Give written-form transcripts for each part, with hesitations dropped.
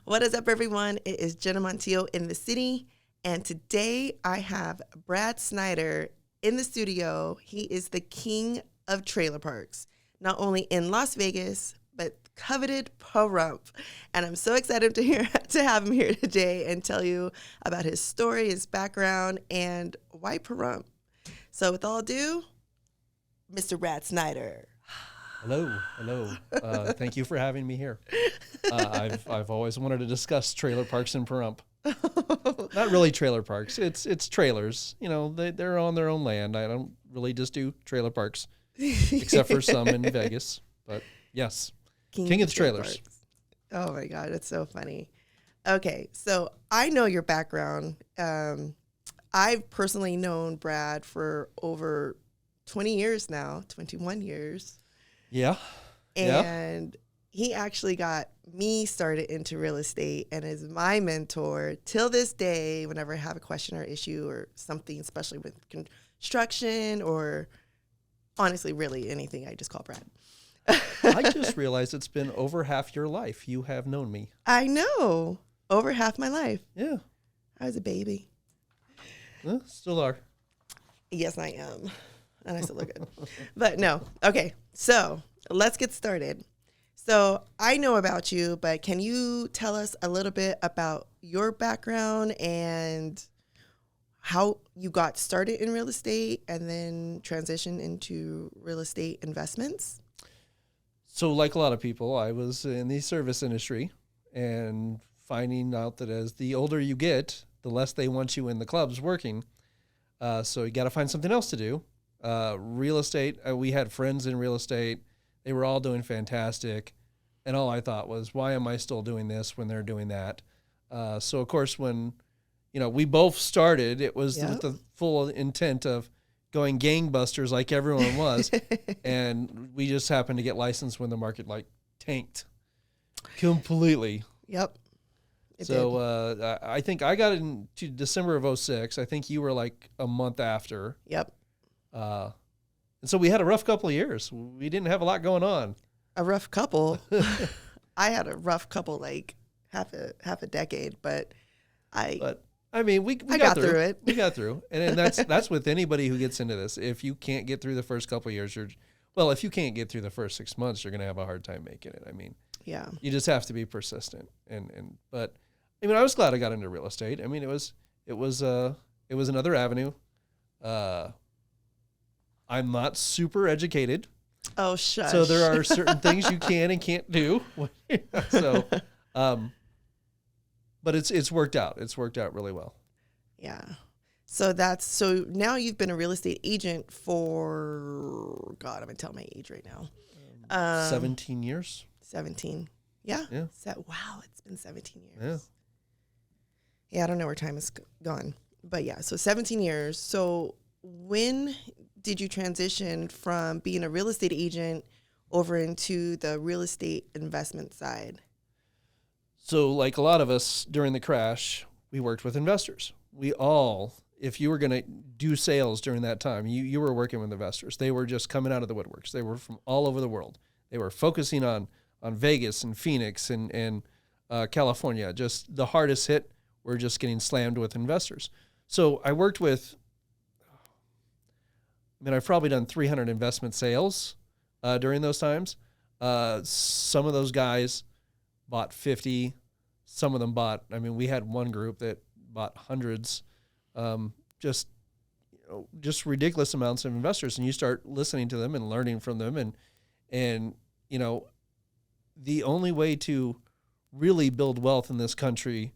What is up, everyone? It is Jenna Montijo in the city, and today I have Brad Snyder in the studio. He is the king of trailer parks, not only in Las Vegas, but coveted Pahrump. And I'm so excited to have him here today and tell you about his story, his background, and why Pahrump. So with all ado, Mr. Brad Snyder. Hello. Thank you for having me here. I've always wanted to discuss trailer parks in Pahrump. Not really trailer parks. It's trailers. You know, they're on their own land. I don't really just do trailer parks, except for some in Vegas. But yes, King of the trailers. Parks. Oh my God, it's so funny. Okay, so I know your background. I've personally known Brad for over 20 years now, 21 years. Yeah. And he actually got me started into real estate and is my mentor till this day whenever I have a question or issue or something, especially with construction or honestly, really anything, I just call Brad. I just realized it's been over half your life. You have known me. I know. Over half my life. Yeah. I was a baby. Still are. Yes, I am. And I still look good. But no. Okay. So let's get started. So I know about you, but can you tell us a little bit about your background and how you got started in real estate and then transitioned into real estate investments? So like a lot of people, I was in the service industry and finding out that as the older you get, the less they want you in the clubs working. So you got to find something else to do. Real estate, we had friends in real estate. They were all doing fantastic. And all I thought was, why am I still doing this when they're doing that? So, of course, when, we both started, it was with the full intent of going gangbusters like everyone was. And we just happened to get licensed when the market, tanked completely. Yep. I think I got into December of 2006. I think you were a month after. Yep. And so we had a rough couple of years. We didn't have a lot going on. A rough couple. I had a rough couple, half a decade, but we got through it. We got through, and that's with anybody who gets into this. If you can't get through the first couple of years, if you can't get through the first 6 months, you're going to have a hard time making it. Yeah, you just have to be persistent. But I was glad I got into real estate. It was another avenue. I'm not super educated. Oh, shush. So there are certain things you can and can't do. But it's worked out. It's worked out really well. Yeah. So now you've been a real estate agent for, God, I'm going to tell my age right now. 17 years. 17. Yeah. Wow, it's been 17 years. Yeah, I don't know where time has gone. But yeah, so 17 years. So when did you transition from being a real estate agent over into the real estate investment side? So like a lot of us during the crash, we worked with investors. We all, if you were going to do sales during that time, you were working with investors. They were just coming out of the woodworks. They were from all over the world. They were focusing on Vegas and Phoenix and California. Just the hardest hit, we're just getting slammed with investors. So I worked with, I've probably done 300 investment sales during those times. Some of those guys bought 50. Some of them we had one group that bought hundreds, just ridiculous amounts of investors. And you start listening to them and learning from them. And the only way to really build wealth in this country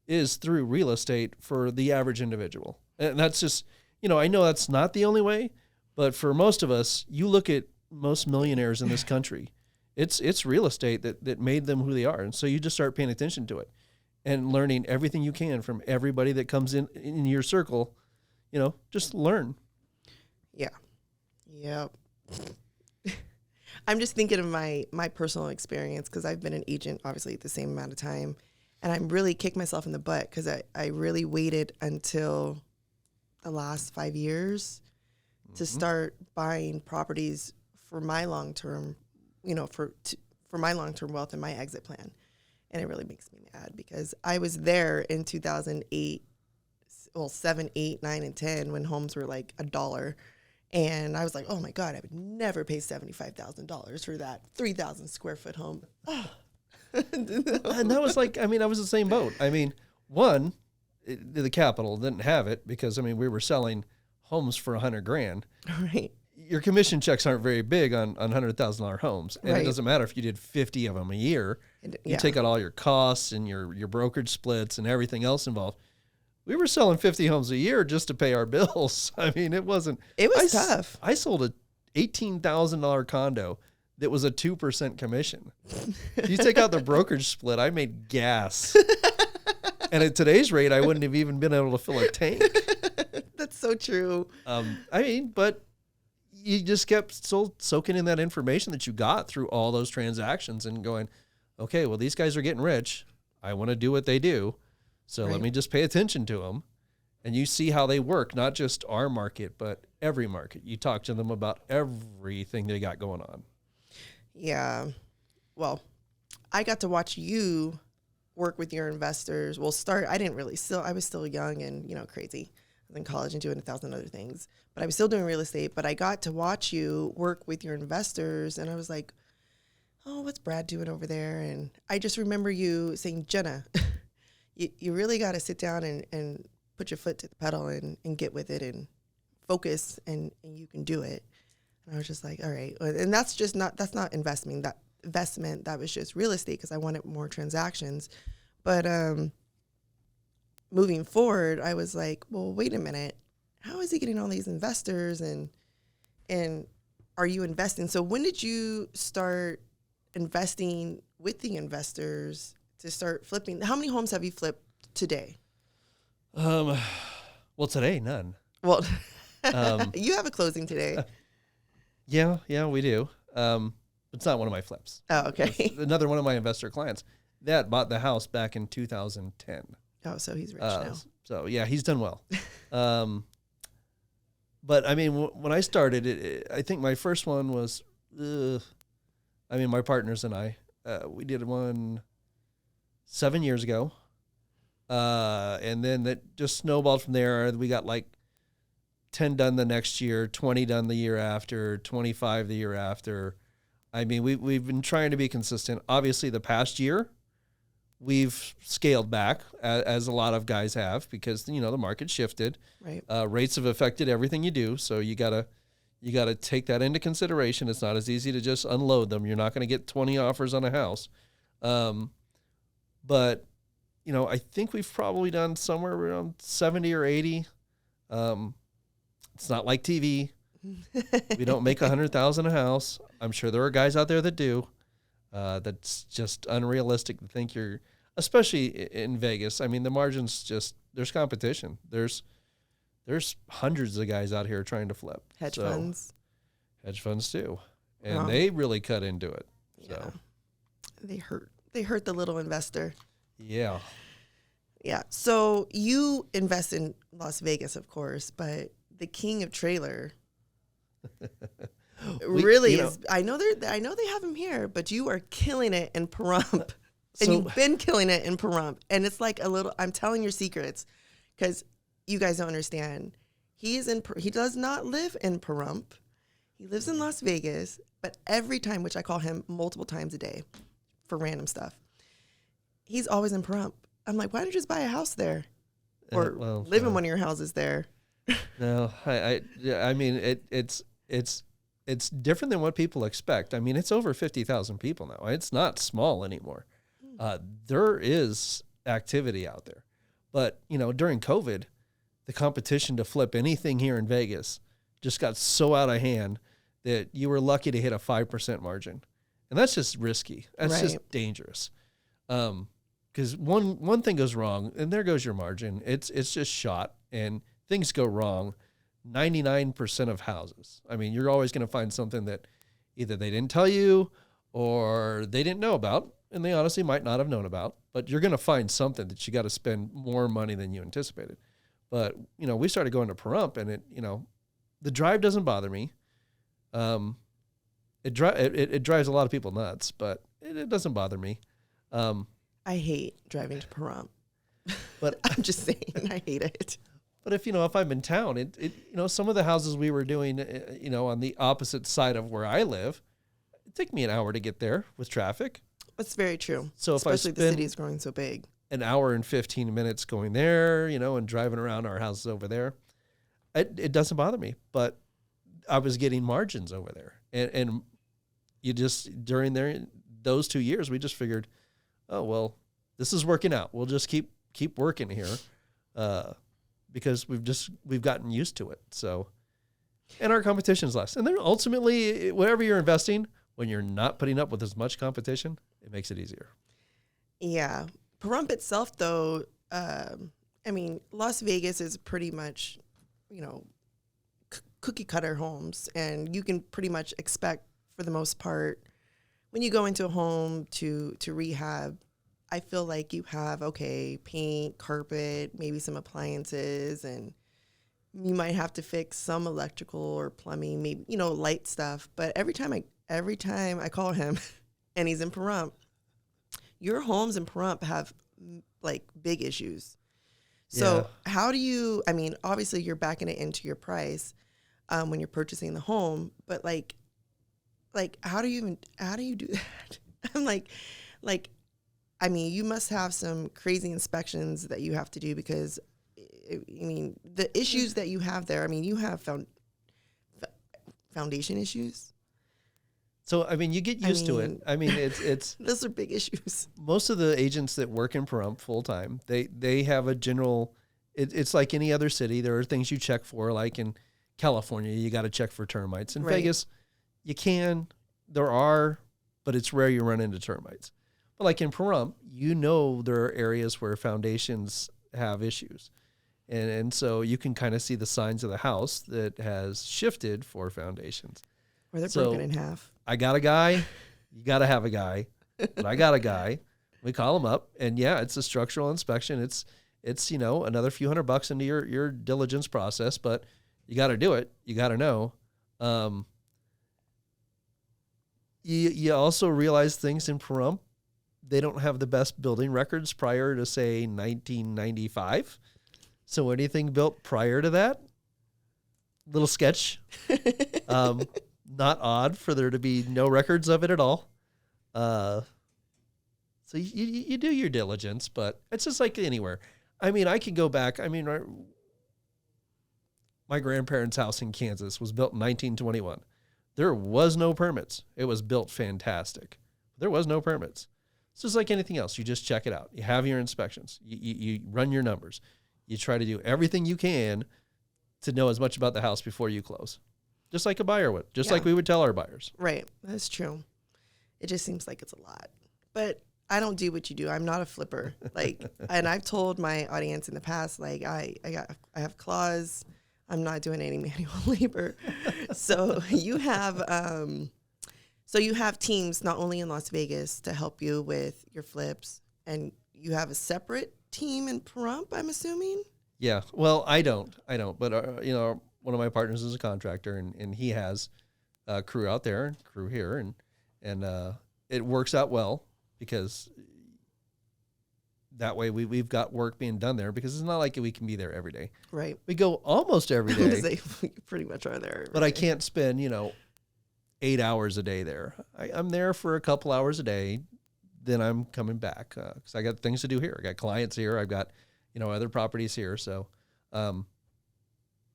is through real estate for the average individual. And that's just, I know that's not the only way. But for most of us, you look at most millionaires in this country, it's real estate that made them who they are. And so you just start paying attention to it and learning everything you can from everybody that comes in your circle, just learn. Yeah. Yep. I'm just thinking of my personal experience because I've been an agent, obviously, the same amount of time. And I'm really kicked myself in the butt because I really waited until the last 5 years to start buying properties for my long-term, for my long-term wealth and my exit plan. And it really makes me mad because I was there in 2008, well, 7, 8, 9, and 10 when homes were like $1. And I was like, oh my God, I would never pay $75,000 for that 3,000 square foot home. And that was like, I mean, I was the same boat. I mean, one, the capital didn't have it because, I mean, we were selling homes for $100,000. Right. Your commission checks aren't very big on $100,000 homes. And Right. It doesn't matter if you did 50 of them a year. And, You take out all your costs and your brokerage splits and everything else involved. We were selling 50 homes a year just to pay our bills. I mean, it was tough. I sold a $18,000 condo that was a 2% commission. If you take out the brokerage split, I made gas. And at today's rate, I wouldn't have even been able to fill a tank. That's so true. I mean, but you just kept soaking in that information that you got through all those transactions and going, okay, well, these guys are getting rich. I want to do what they do. So Right. let me just pay attention to them. And you see how they work, not just our market, but every market. You talk to them about everything they got going on. Yeah. Well, I got to watch you work with your investors. Well, I was still young and, crazy. I was in college and doing 1,000 other things, but I was still doing real estate. But I got to watch you work with your investors, and I was like, oh, what's Brad doing over there? And I just remember you saying, Jenna, you really got to sit down and put your foot to the pedal and get with it and focus, and you can do it. And I was just like, all right. And that's not investment. That was just real estate because I wanted more transactions. But moving forward, I was like, well, wait a minute. How is he getting all these investors, and are you investing? So when did you start investing with the investors to start flipping? How many homes have you flipped today? Well, today, none. Well, you have a closing today. Yeah, we do. It's not one of my flips. Oh, okay. It's another one of my investor clients that bought the house back in 2010. Oh, so he's rich now. So yeah, he's done well. But I mean, when I started, I think my first one was, my partners and I, we did one 7 years ago. And then that just snowballed from there. We got like 10 done the next year, 20 done the year after, 25 the year after. I mean, we've been trying to be consistent. Obviously, the past year, we've scaled back, as a lot of guys have, because, the market shifted. Right. Rates have affected everything you do, so you gotta take that into consideration. It's not as easy to just unload them. You're not going to get 20 offers on a house. But, I think we've probably done somewhere around 70 or 80. It's not like TV. We don't make 100,000 a house. I'm sure there are guys out there that do. That's just unrealistic to think especially in Vegas. I mean, the margins there's competition. There's hundreds of guys out here trying to flip. Hedge funds too. And they really cut into it. Yeah. So They hurt the little investor. yeah. Yeah. So you invest in Las Vegas, of course, but the king of trailer really is. I know they have him here, but you are killing it in Pahrump, and you've been killing it in Pahrump. And it's like I'm telling your secrets, because you guys don't understand. He does not live in Pahrump. He lives in Las Vegas, but every time, which I call him multiple times a day for random stuff, he's always in Pahrump. I'm like, why don't you just buy a house there, or live in one of your houses there? No, I mean, it's different than what people expect. I mean, it's over 50,000 people now. It's not small anymore. There is activity out there, but during COVID, the competition to flip anything here in Vegas just got so out of hand that you were lucky to hit a 5% margin, and that's just risky. That's just dangerous. Because one thing goes wrong, and there goes your margin. It's just shot, and things go wrong 99% of houses. I mean, you're always going to find something that either they didn't tell you or they didn't know about, and they honestly might not have known about, but you're going to find something that you got to spend more money than you anticipated. But, we started going to Pahrump, and the drive doesn't bother me. It drives a lot of people nuts, but it doesn't bother me. I hate driving to Pahrump. But I'm just saying, I hate it. But if I'm in town, some of the houses we were doing, on the opposite side of where I live, it took me an hour to get there with traffic. That's very true. So if I especially the spend city is growing so big. an hour and 15 minutes going there, and driving around our houses over there, it doesn't bother me. But I was getting margins over there. And you just, during those 2 years, we just figured, oh, well, this is working out. We'll just keep working here. Because we've gotten used to it. So, and our competition's less. And then ultimately, whatever you're investing, when you're not putting up with as much competition, it makes it easier. Yeah. Pahrump itself, though, Las Vegas is pretty much, cookie cutter homes. And you can pretty much expect, for the most part, when you go into a home to rehab, I feel like you have, paint, carpet, maybe some appliances, and you might have to fix some electrical or plumbing, maybe, light stuff. But every time I call him and he's in Pahrump, your homes in Pahrump have like big issues. So how do you, obviously you're backing it into your price when you're purchasing the home, but like how do you do that? I'm like, you must have some crazy inspections that you have to do because, the issues that you have there, you have foundation issues. So, you get used to it. It's those are big issues. Most of the agents that work in Pahrump full time, they have a general, it's like any other city. There are things you check for, like in California, you got to check for termites. In Vegas, there are, but it's rare you run into termites. But like in Pahrump, there are areas where foundations have issues. And so you can kind of see the signs of the house that has shifted for foundations. Or they're broken in half. I got a guy. You got to have a guy. But I got a guy. We call him up. And it's a structural inspection. It's another few $100 into your diligence process. But you got to do it. You got to know. You also realize things in Pahrump. They don't have the best building records prior to, say, 1995. So anything built prior to that, little sketch. Not odd for there to be no records of it at all. So you do your diligence, but it's just like anywhere. I could go back. My grandparents' house in Kansas was built in 1921. There was no permits. It was built fantastic. There was no permits. It's just like anything else. You just check it out. You have your inspections. You run your numbers. You try to do everything you can to know as much about the house before you close. Just like a buyer would. Just like we would tell our buyers. Right. That's true. It just seems like it's a lot. But I don't do what you do. I'm not a flipper. And I've told my audience in the past, I have claws. I'm not doing any manual labor. So you have teams not only in Las Vegas to help you with your flips, and you have a separate team in Pahrump, I'm assuming? Yeah. Well, I don't. But, one of my partners is a contractor, and he has a crew out there, and crew here, and it works out well because that way we've got work being done there because it's not like we can be there every day. Right. We go almost every day. We pretty much are there. But I can't spend, 8 hours a day there. I'm there for a couple hours a day. Then I'm coming back because I got things to do here. I got clients here. I've got, other properties here. So,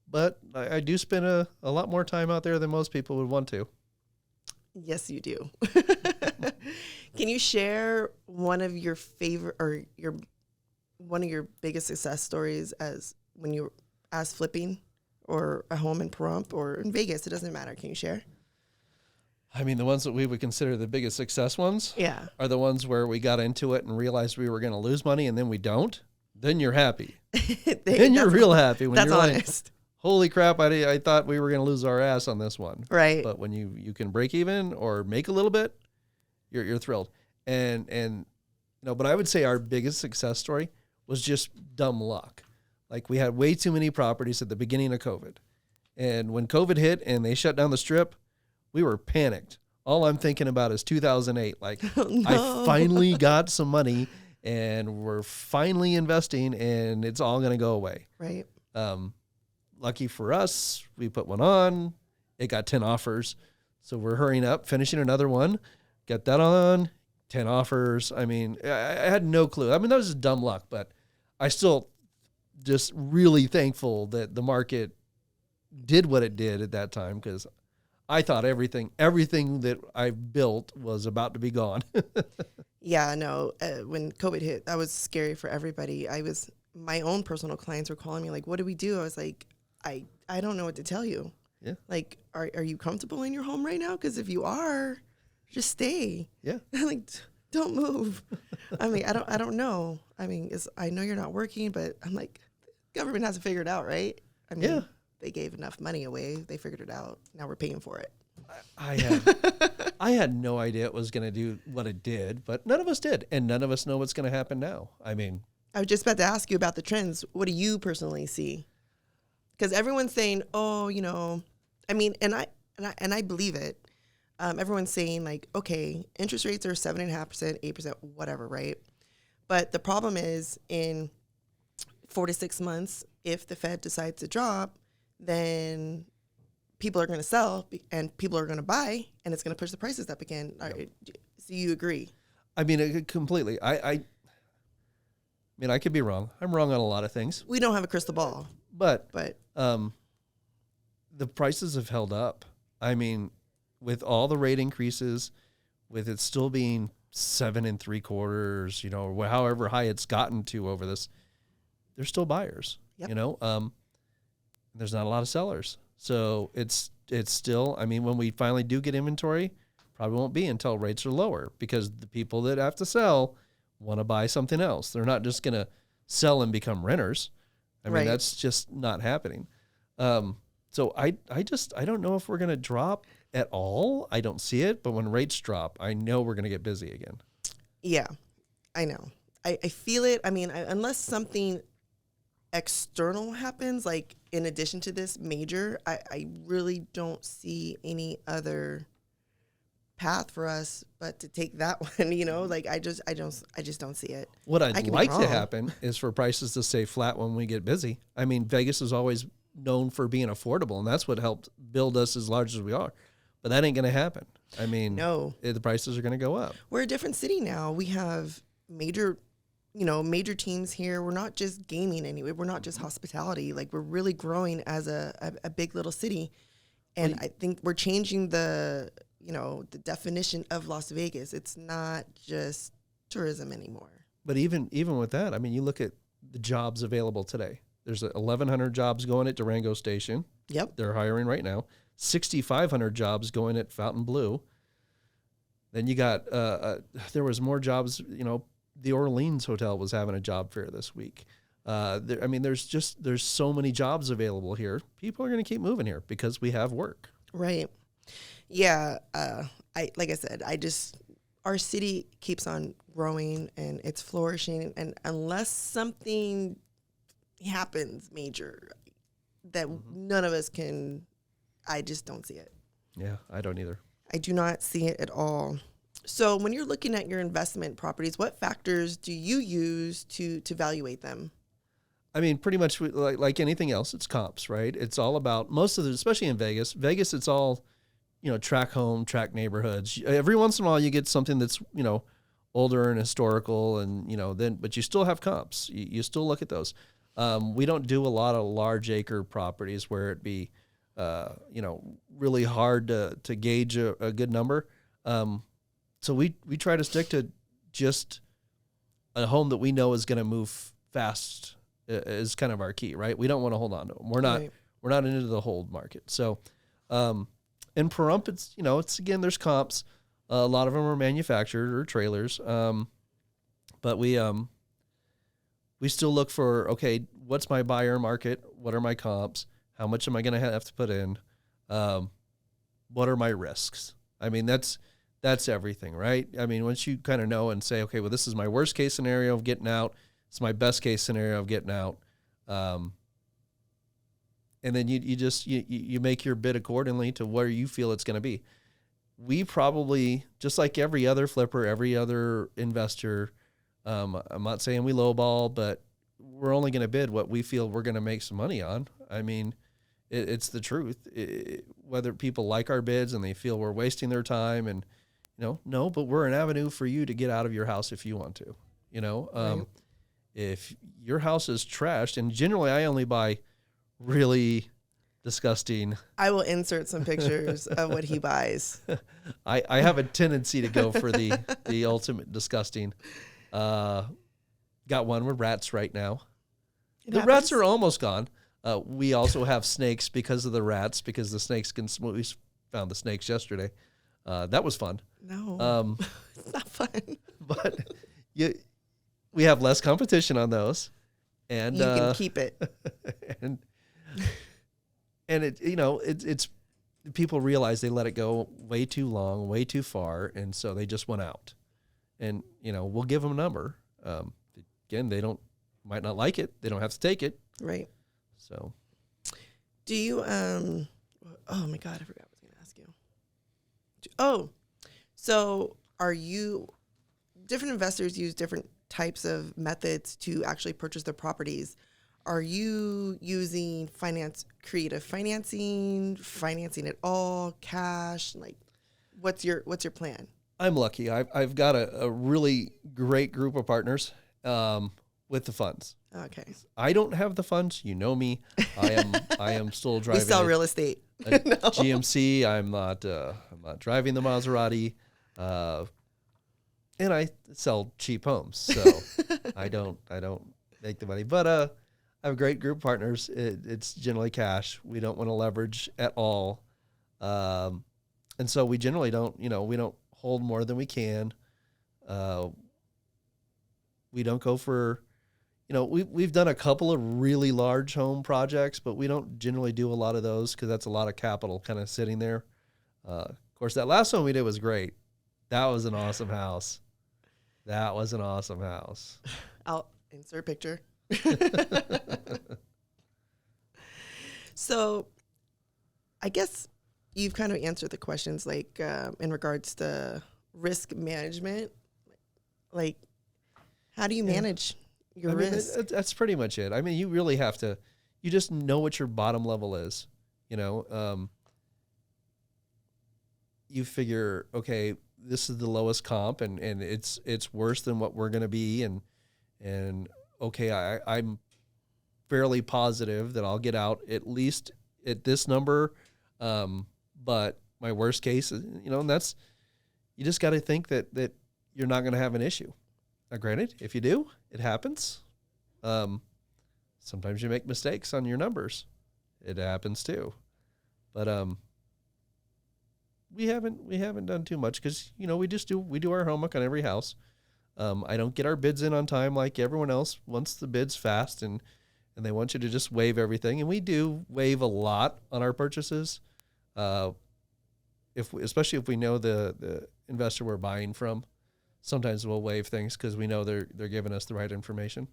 but I do spend a lot more time out there than most people would want to. Yes, you do. Can you share one of your favorite or one of your biggest success stories as flipping or a home in Pahrump or in Vegas? It doesn't matter. Can you share? The ones that we would consider the biggest success ones are the ones where we got into it and realized we were going to lose money and then we don't. Then you're happy. Then you're real happy. When that's you're honest. Like, holy crap, I thought we were going to lose our ass on this one. Right. But when you can break even or make a little bit, you're thrilled. And but I would say our biggest success story was just dumb luck. Like we had way too many properties at the beginning of COVID. And when COVID hit and they shut down the strip, we were panicked. All I'm thinking about is 2008. Like, oh, no. I finally got some money and we're finally investing, and it's all going to go away. Right. Lucky for us, we put one on. It got 10 offers. So we're hurrying up, finishing another one, get that on, 10 offers. I mean, I had no clue. I mean, that was just dumb luck, but I still just really thankful that the market did what it did at that time, because I thought everything that I built was about to be gone. Yeah, no. When COVID hit, that was scary for everybody. My own personal clients were calling me like, what do we do? I was like, I don't know what to tell you. Yeah. Like, are you comfortable in your home right now? Because if you are, just stay. Yeah. Like, don't move. I mean, I don't know. I mean, I know you're not working, but I'm like, government has to figure it out, right? I mean, Yeah. They gave enough money away. They figured it out. Now we're paying for it. I had no idea it was going to do what it did, but none of us did. And none of us know what's going to happen now. I mean, I was just about to ask you about the trends. What do you personally see? Because everyone's saying, oh, I mean, and I believe it. Everyone's saying like, okay, interest rates are 7.5%, 8%, whatever, right? But the problem is in 4 to 6 months, if the Fed decides to drop, then people are going to sell and people are going to buy, and it's going to push the prices up again. Yep. So you agree? I mean, completely. I mean, I could be wrong. I'm wrong on a lot of things. We don't have a crystal ball, but the prices have held up. I mean, with all the rate increases, with it still being 7 3/4, however high it's gotten to over this, there's still buyers. Yep. There's not a lot of sellers. So it's still, I mean, when we finally do get inventory, probably won't be until rates are lower, because the people that have to sell want to buy something else. They're not just going to sell and become renters. I mean, that's just not happening. So I don't know if we're going to drop at all. I don't see it, but when rates drop, I know we're going to get busy again. Yeah, I know. I feel it. I mean, unless something external happens, like in addition to this major, I really don't see any other path for us but to take that one. Like I just don't see it. What I'd like to happen is for prices to stay flat when we get busy. I mean, Vegas is always known for being affordable, and that's what helped build us as large as we are. But that ain't going to happen. I mean, no, the prices are going to go up. We're a different city now. We have major teams here. We're not just gaming anyway. We're not just hospitality. Like, we're really growing as a big little city. And I think we're changing the definition of Las Vegas. It's not just tourism anymore. But even with that, I mean, you look at the jobs available today. There's 1,100 jobs going at Durango Station. Yep. They're hiring right now. 6,500 jobs going at Fontainebleau. Then you got, there was more jobs, the Orleans Hotel was having a job fair this week. There's so many jobs available here. People are going to keep moving here because we have work. Right. Yeah. Like I said, our city keeps on growing and it's flourishing. And unless something happens major that none of us can, I just don't see it. Yeah, I don't either. I do not see it at all. So when you're looking at your investment properties, what factors do you use to evaluate them? I mean, pretty much like anything else, it's comps, right? It's all about especially in Vegas. Vegas, it's all, track home, track neighborhoods. Every once in a while you get something that's, older and historical but you still have comps. You still look at those. We don't do a lot of large acre properties where it be, really hard to gauge a good number. So we try to stick to just a home that we know is going to move fast is kind of our key, right? We don't want to hold on to them. We're not into the hold market. So, in Pahrump, it's again, there's comps. A lot of them are manufactured or trailers. But we still look for, okay, what's my buyer market? What are my comps? How much am I going to have to put in? What are my risks? I mean, that's everything, right? I mean, once you kind of know and say, okay, well, this is my worst case scenario of getting out. It's my best case scenario of getting out. And then you make your bid accordingly to where you feel it's going to be. We probably, just like every other flipper, every other investor, I'm not saying we lowball, but we're only going to bid what we feel we're going to make some money on. I mean, it's the truth. Whether people like our bids and they feel we're wasting their time, and no, but we're an avenue for you to get out of your house if you want to. Right. If your house is trashed, and generally I only buy really disgusting. I will insert some pictures of what he buys. I have a tendency to go for the ultimate disgusting. Got one with rats right now. The rats are almost gone. We also have snakes because of the rats, because the snakes we found the snakes yesterday. That was fun. No, it's not fun. But we have less competition on those, and you can keep it. and it's people realize they let it go way too long, way too far, and so they just went out. And we'll give them a number. Again, they might not like it. They don't have to take it. Right. So, do you? Oh my God, I forgot what I was going to ask you. Oh, so are you? Different investors use different types of methods to actually purchase their properties. Are you using creative financing at all, cash? Like, what's your plan? I'm lucky. I've got a really great group of partners with the funds. Okay. I don't have the funds. You know me. I am still driving. We sell real estate. No. GMC. I'm not driving the Maserati. And I sell cheap homes, so I don't make the money. But I have a great group of partners. It's generally cash. We don't want to leverage at all, and so we generally don't. We don't hold more than we can. We don't go for. We've done a couple of really large home projects, but we don't generally do a lot of those because that's a lot of capital kind of sitting there. Of course, that last one we did was great. That was an awesome house. I'll insert a picture. So I guess you've kind of answered the questions, like in regards to risk management. Like, how do you manage your risk? That's pretty much it. I mean, you really have to, you just know what your bottom level is. You figure, okay, this is the lowest comp, and it's worse than what we're going to be. And okay, I'm fairly positive that I'll get out at least at this number. But my worst case is, and that's, you just got to think that you're not going to have an issue. Now, granted, if you do, it happens. Sometimes you make mistakes on your numbers. It happens too. But, we haven't done too much because we do our homework on every house. I don't get our bids in on time like everyone else wants the bids fast, and they want you to just waive everything, and we do waive a lot on our purchases. Especially if we know the investor we're buying from, sometimes we'll waive things because we know they're giving us the right information.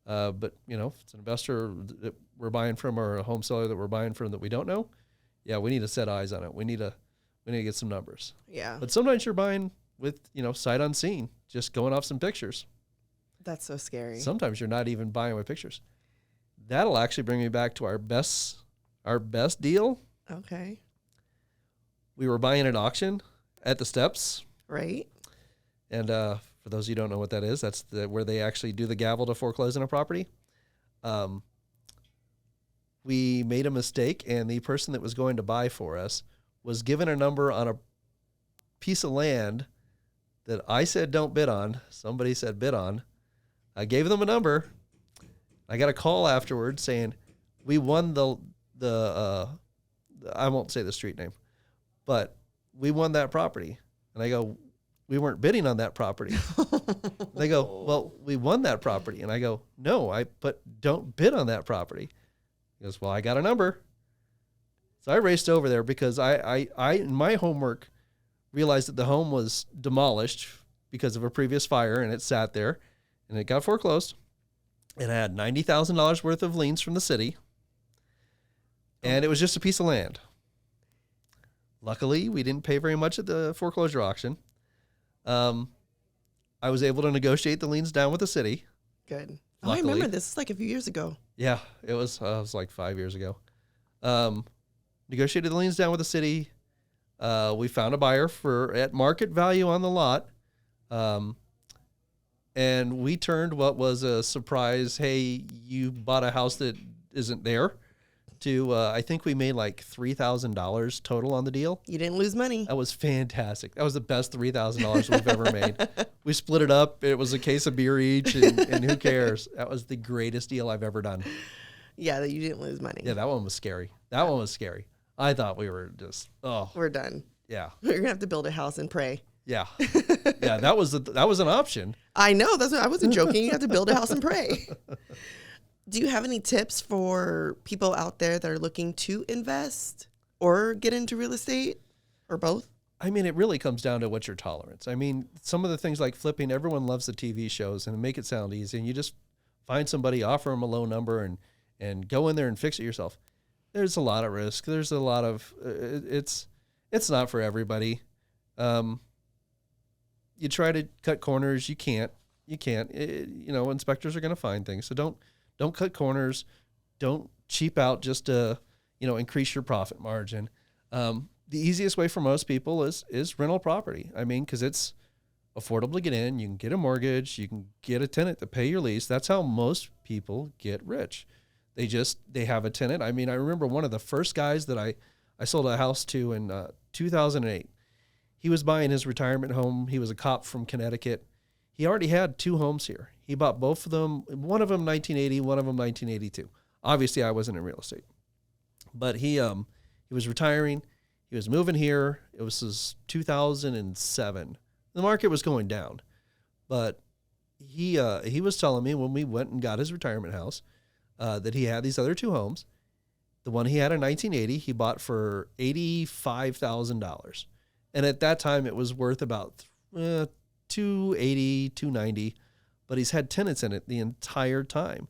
But if it's an investor that we're buying from or a home seller that we're buying from that we don't know, yeah, we need to set eyes on it. We need to get some numbers. Yeah. But sometimes you're buying with, sight unseen, just going off some pictures. That's so scary. Sometimes you're not even buying with pictures. That'll actually bring me back to our best deal. Okay. We were buying at auction at the steps. Right. And for those of you who don't know what that is, that's where they actually do the gavel to foreclose on a property. We made a mistake, and the person that was going to buy for us was given a number on a piece of land that I said don't bid on. Somebody said bid on. I gave them a number. I got a call afterwards saying we won the I won't say the street name, but we won that property. And I go, we weren't bidding on that property. They go, well, we won that property. And I go, no, but don't bid on that property. He goes, well, I got a number. So I raced over there because I in my homework realized that the home was demolished because of a previous fire, and it sat there, and it got foreclosed. It had $90,000 worth of liens from the city, and it was just a piece of land. Luckily, we didn't pay very much at the foreclosure auction. I was able to negotiate the liens down with the city. Good. Oh, Luckily. I remember this. It's like a few years ago. Yeah, it was like 5 years ago. Negotiated the liens down with the city. We found a buyer at market value on the lot. And we turned what was a surprise, hey, you bought a house that isn't there, to I think we made like $3,000 total on the deal. You didn't lose money. That was fantastic. That was the best $3,000 we've ever made. We split it up. It was a case of beer each, and who cares? That was the greatest deal I've ever done. Yeah, that you didn't lose money. Yeah, that one was scary. That one was scary. I thought we were just, we're done. Yeah. We're gonna have to build a house and pray. Yeah. Yeah, that was an option. I know. I wasn't joking. You have to build a house and pray. Do you have any tips for people out there that are looking to invest or get into real estate or both? I mean, it really comes down to what's your tolerance. I mean, some of the things like flipping, everyone loves the TV shows and make it sound easy. And you just find somebody, offer them a low number and go in there and fix it yourself. There's a lot of risk. There's a lot of, it's not for everybody. You try to cut corners. You can't, inspectors are going to find things. So don't cut corners. Don't cheap out just to, increase your profit margin. The easiest way for most people is rental property. I mean, because it's affordable to get in. You can get a mortgage. You can get a tenant to pay your lease. That's how most people get rich. They have a tenant. I mean, I remember one of the first guys that I sold a house to in 2008. He was buying his retirement home. He was a cop from Connecticut. He already had 2 homes here. He bought both of them, one of them 1980, one of them 1982. Obviously, I wasn't in real estate. But he was retiring. He was moving here. It was 2007. The market was going down. But he was telling me when we went and got his retirement house that he had these other 2 homes. The one he had in 1980, he bought for $85,000. And at that time, it was worth about $280,000, $290,000. But he's had tenants in it the entire time.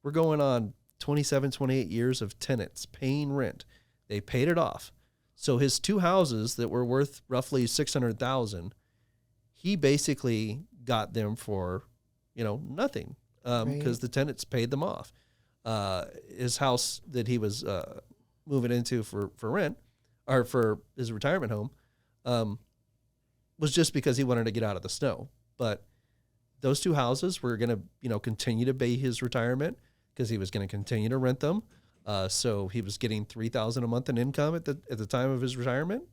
We're going on 27, 28 years of tenants paying rent. They paid it off. So his 2 houses that were worth roughly $600,000, he basically got them for, nothing because the tenants paid them off. His house that he was moving into for rent or for his retirement home was just because he wanted to get out of the snow. But those 2 houses were going to, continue to pay his retirement because he was going to continue to rent them. So he was getting $3,000 a month in income at the time of his retirement.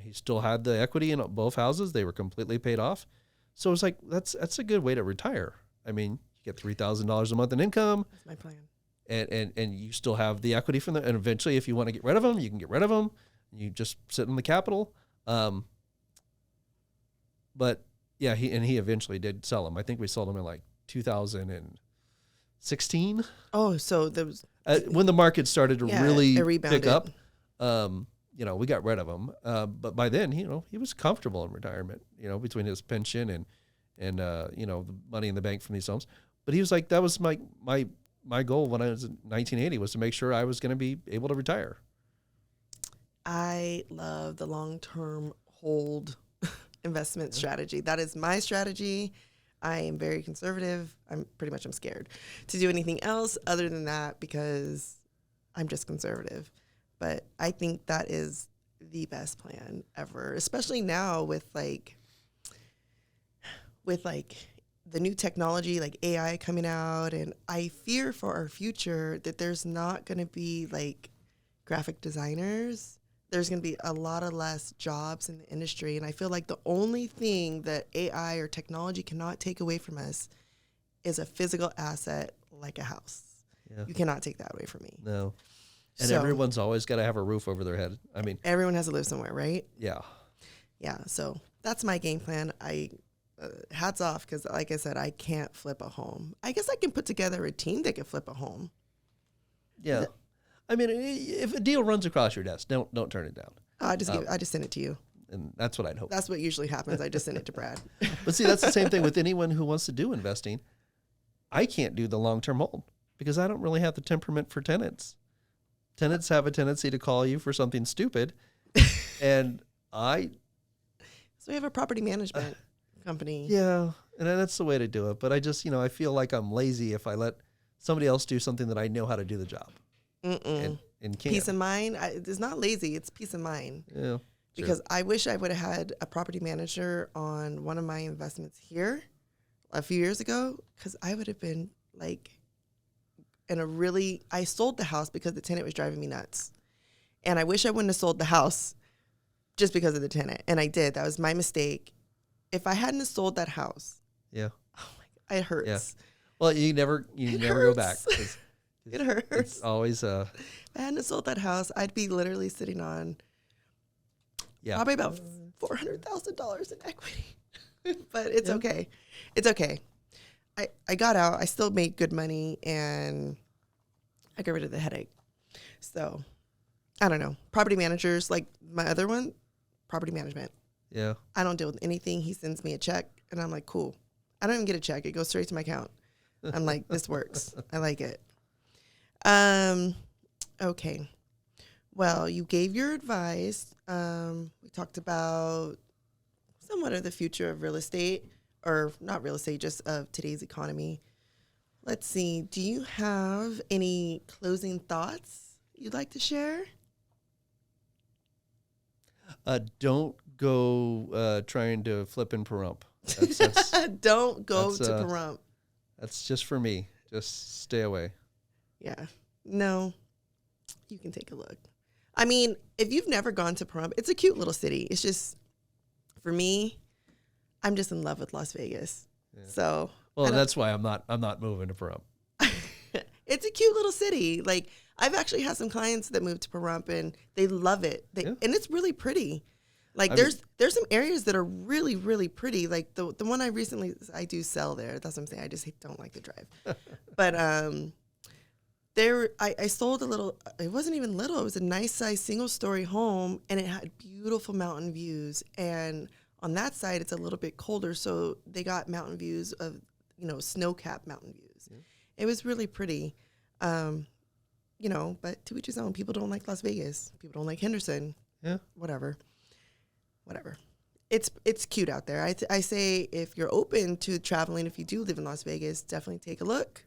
He still had the equity in both houses. They were completely paid off. So it's like, that's a good way to retire. I mean, you get $3,000 a month in income. That's my plan. And you still have the equity from them. And eventually, if you want to get rid of them, you can get rid of them. You just sit in the capital. But yeah, he eventually did sell them. I think we sold them in like 2016. Oh, so there was when the market started to really pick up. We got rid of him. But by then, he was comfortable in retirement. Between his pension and the money in the bank from these homes. But he was like, that was my goal when I was in 1980 was to make sure I was going to be able to retire. I love the long-term hold investment strategy. That is my strategy. I am very conservative. I'm scared to do anything else other than that because I'm just conservative. But I think that is the best plan ever, especially now with the new technology like AI coming out. And I fear for our future that there's not going to be like graphic designers. There's going to be a lot of less jobs in the industry. And I feel like the only thing that AI or technology cannot take away from us is a physical asset like a house. Yeah. You cannot take that away from me. No. And everyone's always got to have a roof over their head. I mean, everyone has to live somewhere, right? Yeah. Yeah. So that's my game plan. Hats off because, like I said, I can't flip a home. I guess I can put together a team that can flip a home. Yeah. I mean, if a deal runs across your desk, don't turn it down. I just send it to you. And that's what I'd hope. That's what usually happens. I just send it to Brad. But see, that's the same thing with anyone who wants to do investing. I can't do the long-term hold because I don't really have the temperament for tenants. Tenants have a tendency to call you for something stupid. And So we have a property management company. Yeah, and that's the way to do it. But I just, I feel like I'm lazy if I let somebody else do something that I know how to do the job. And can. Peace of mind. It's not lazy. It's peace of mind. Yeah. Because I wish I would have had a property manager on one of my investments here a few years ago, because I would have been like I sold the house because the tenant was driving me nuts. And I wish I wouldn't have sold the house just because of the tenant. And I did. That was my mistake. If I hadn't have sold that house. Yeah. Oh my God, it hurts. Yeah. Well, you never go back. It hurts. It's always If I hadn't have sold that house, I'd be literally sitting on probably about $400,000 in equity. But it's okay. It's okay. I got out. I still made good money, and I got rid of the headache. So, I don't know. Property managers, like my other one, property management. Yeah. I don't deal with anything. He sends me a check, and I'm like, cool. I don't even get a check. It goes straight to my account. I'm like, this works. I like it. Okay. Well, you gave your advice. We talked about somewhat of the future of real estate, or not real estate, just of today's economy. Let's see. Do you have any closing thoughts you'd like to share? Don't go trying to flip and perump. Don't go to perump. That's just for me. Just stay away. Yeah. No, you can take a look. I mean, if you've never gone to Pahrump, it's a cute little city. It's just, for me, I'm just in love with Las Vegas. Yeah. So, well, that's why I'm not moving to Pahrump. It's a cute little city. Like, I've actually had some clients that moved to Pahrump and they love it. And it's really pretty. Like, there's some areas that are really, really pretty. Like the one I do sell there. That's what I'm saying. I just don't like to drive. But I sold a little, it wasn't even little, it was a nice size single story home, and it had beautiful mountain views. And on that side, it's a little bit colder, so they got mountain views of, snow-capped mountain views. Yeah. It was really pretty. But to each his own. People don't like Las Vegas. People don't like Henderson. Yeah. Whatever. It's cute out there. I say if you're open to traveling, if you do live in Las Vegas, definitely take a look.